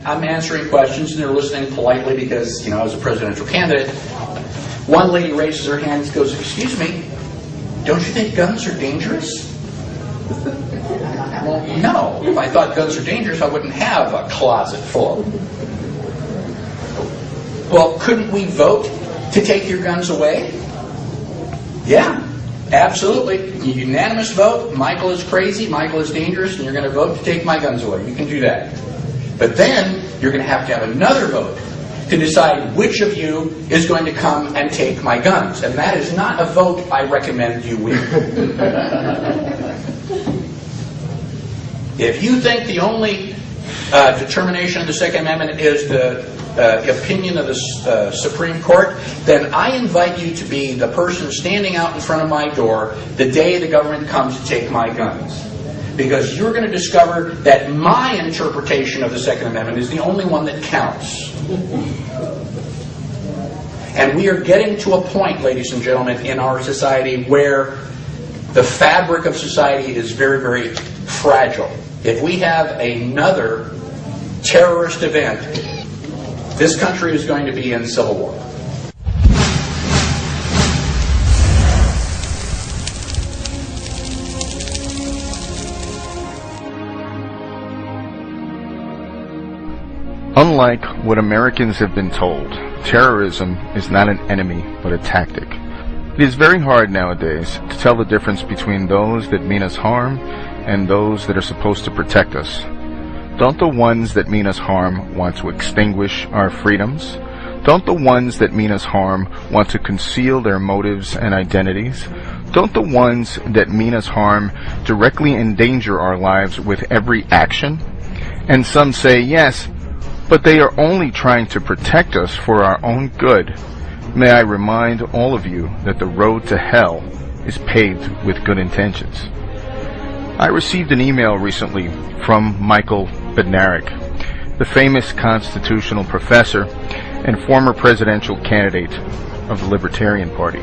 I'm answering questions and they're listening politely because, I was a presidential candidate. One lady raises her hand and goes, "Excuse me, don't you think guns are dangerous?" Well, no. If I thought guns are dangerous, I wouldn't have a closet full. Well, couldn't we vote to take your guns away? Yeah, absolutely. Unanimous vote. Michael is crazy, Michael is dangerous, and you're going to vote to take my guns away. You can do that. But then you're going to have another vote to decide which of you is going to come and take my guns. And that is not a vote I recommend you win. If you think the only determination of the Second Amendment is the opinion of the Supreme Court, then I invite you to be the person standing out in front of my door the day the government comes to take my guns. Because you're going to discover that my interpretation of the Second Amendment is the only one that counts. And we are getting to a point, ladies and gentlemen, in our society where the fabric of society is very, very fragile. If we have another terrorist event, this country is going to be in civil war. Unlike what Americans have been told, terrorism is not an enemy but a tactic. It is very hard nowadays to tell the difference between those that mean us harm and those that are supposed to protect us. Don't the ones that mean us harm want to extinguish our freedoms? Don't the ones that mean us harm want to conceal their motives and identities? Don't the ones that mean us harm directly endanger our lives with every action? And some say, yes, but they are only trying to protect us for our own good. May I remind all of you that the road to hell is paved with good intentions. I received an email recently from Michael Bednarik, the famous constitutional professor and former presidential candidate of the Libertarian Party.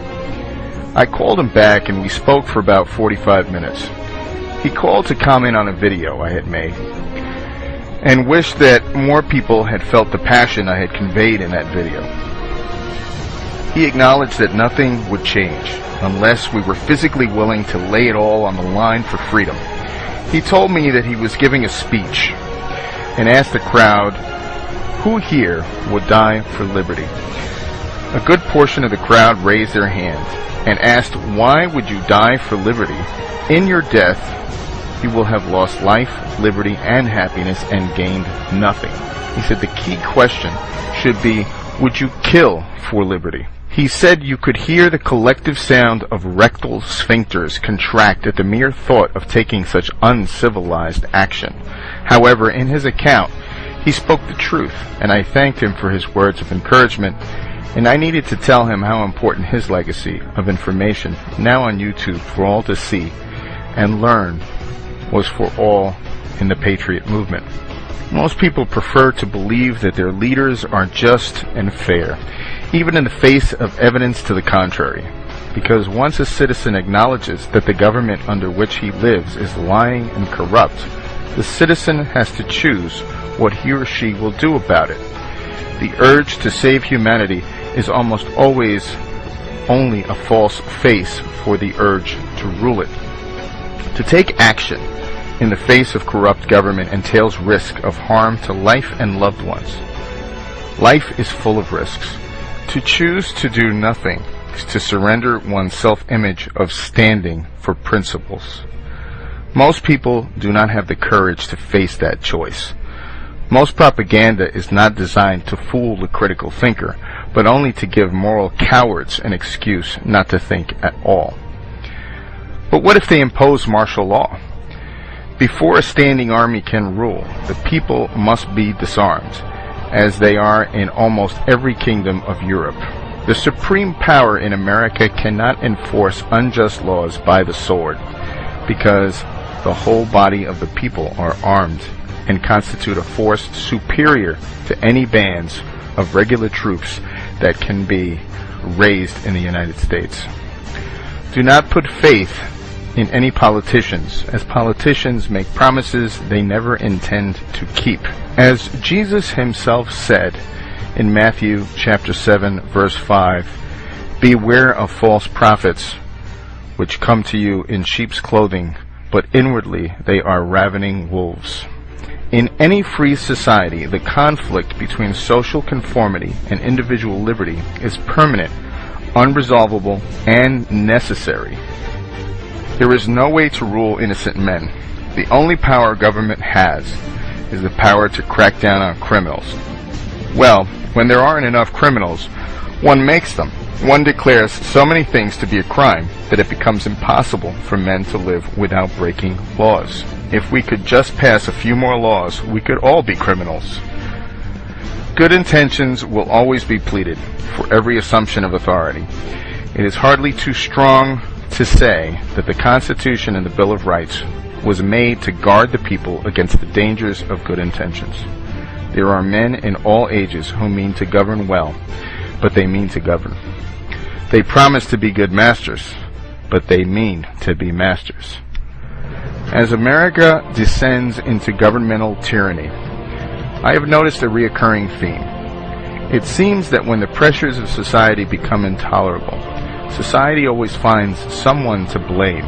I called him back and we spoke for about 45 minutes. He called to comment on a video I had made and wished that more people had felt the passion I had conveyed in that video. He acknowledged that nothing would change unless we were physically willing to lay it all on the line for freedom. He told me that he was giving a speech and asked the crowd, who here would die for liberty? A good portion of the crowd raised their hand and asked, why would you die for liberty? In your death, you will have lost life, liberty, and happiness and gained nothing. He said the key question should be, would you kill for liberty? He said you could hear the collective sound of rectal sphincters contract at the mere thought of taking such uncivilized action. However, in his account, he spoke the truth, and I thanked him for his words of encouragement, and I needed to tell him how important his legacy of information, now on YouTube for all to see and learn, was for all in the Patriot movement. Most people prefer to believe that their leaders are just and fair, even in the face of evidence to the contrary, because once a citizen acknowledges that the government under which he lives is lying and corrupt, the citizen has to choose what he or she will do about it. The urge to save humanity is almost always only a false face for the urge to rule it. To take action in the face of corrupt government entails risk of harm to life and loved ones. Life is full of risks. To choose to do nothing is to surrender one's self-image of standing for principles. Most people do not have the courage to face that choice. Most propaganda is not designed to fool the critical thinker, but only to give moral cowards an excuse not to think at all. But what if they impose martial law? Before a standing army can rule, the people must be disarmed, as they are in almost every kingdom of Europe. The supreme power in America cannot enforce unjust laws by the sword, because the whole body of the people are armed and constitute a force superior to any bands of regular troops that can be raised in the United States. Do not put faith in any politicians, as politicians make promises they never intend to keep. As Jesus himself said in Matthew chapter 7 verse 5, "Beware of false prophets, which come to you in sheep's clothing, but inwardly they are ravening wolves." In any free society, the conflict between social conformity and individual liberty is permanent, unresolvable, and necessary. There is no way to rule innocent men. The only power government has is the power to crack down on criminals. Well, when there aren't enough criminals, one makes them. One declares so many things to be a crime that it becomes impossible for men to live without breaking laws. If we could just pass a few more laws, we could all be criminals. Good intentions will always be pleaded for every assumption of authority. It is hardly too strong to say that the Constitution and the Bill of Rights was made to guard the people against the dangers of good intentions. There are men in all ages who mean to govern well, but they mean to govern. They promise to be good masters, but they mean to be masters. As America descends into governmental tyranny, I have noticed a recurring theme. It seems that when the pressures of society become intolerable, society always finds someone to blame.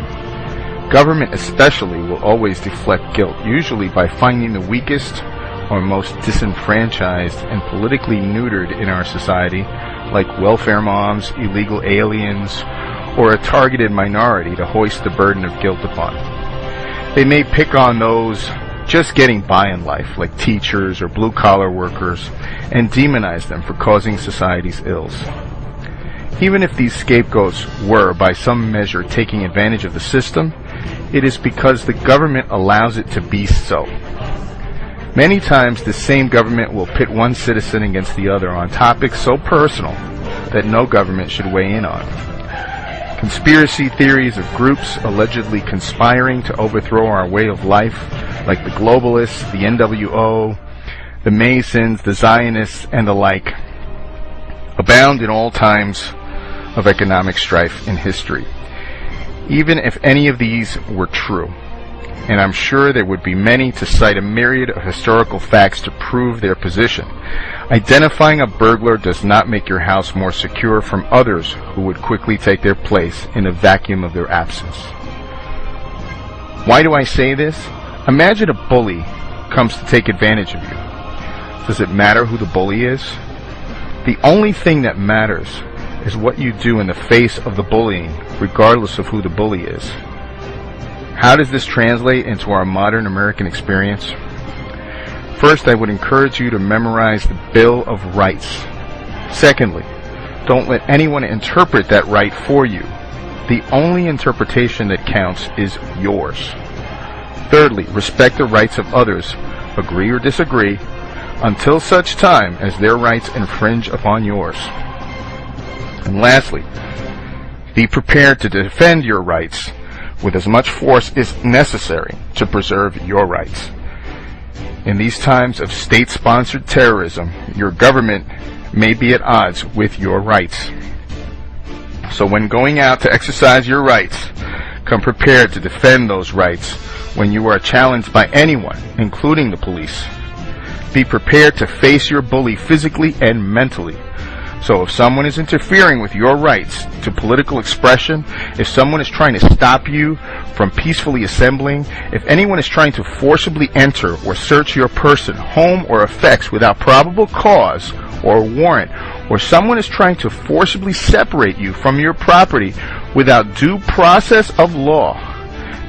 Government especially will always deflect guilt, usually by finding the weakest or most disenfranchised and politically neutered in our society, like welfare moms, illegal aliens, or a targeted minority to hoist the burden of guilt upon. They may pick on those just getting by in life, like teachers or blue-collar workers, and demonize them for causing society's ills. Even if these scapegoats were, by some measure, taking advantage of the system, it is because the government allows it to be so. Many times the same government will pit one citizen against the other on topics so personal that no government should weigh in on. Conspiracy theories of groups allegedly conspiring to overthrow our way of life, like the globalists, the NWO, the Masons, the Zionists, and the like, abound in all times of economic strife in history. Even if any of these were true, and I'm sure there would be many to cite a myriad of historical facts to prove their position, identifying a burglar does not make your house more secure from others who would quickly take their place in a vacuum of their absence. Why do I say this? Imagine a bully comes to take advantage of you. Does it matter who the bully is? The only thing that matters is what you do in the face of the bullying, regardless of who the bully is. How does this translate into our modern American experience? First, I would encourage you to memorize the Bill of Rights. Secondly, don't let anyone interpret that right for you. The only interpretation that counts is yours. Thirdly, respect the rights of others, agree or disagree, until such time as their rights infringe upon yours. And lastly, be prepared to defend your rights with as much force as necessary to preserve your rights. In these times of state-sponsored terrorism, your government may be at odds with your rights. So when going out to exercise your rights, come prepared to defend those rights when you are challenged by anyone, including the police. Be prepared to face your bully physically and mentally. So if someone is interfering with your rights to political expression, if someone is trying to stop you from peacefully assembling, if anyone is trying to forcibly enter or search your person, home, or effects without probable cause or warrant, or someone is trying to forcibly separate you from your property without due process of law,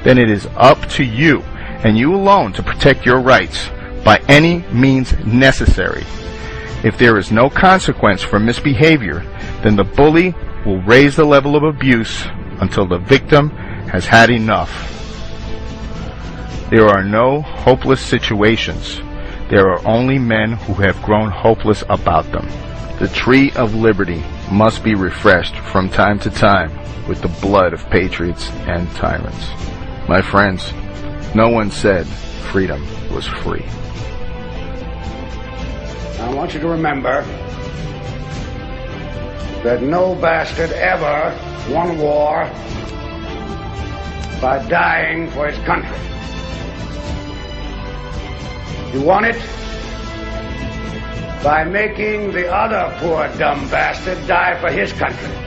then it is up to you and you alone to protect your rights by any means necessary. If there is no consequence for misbehavior, then the bully will raise the level of abuse until the victim has had enough. There are no hopeless situations. There are only men who have grown hopeless about them. The tree of liberty must be refreshed from time to time with the blood of patriots and tyrants. My friends, no one said freedom was free. I want you to remember that no bastard ever won a war by dying for his country. You won it by making the other poor dumb bastard die for his country.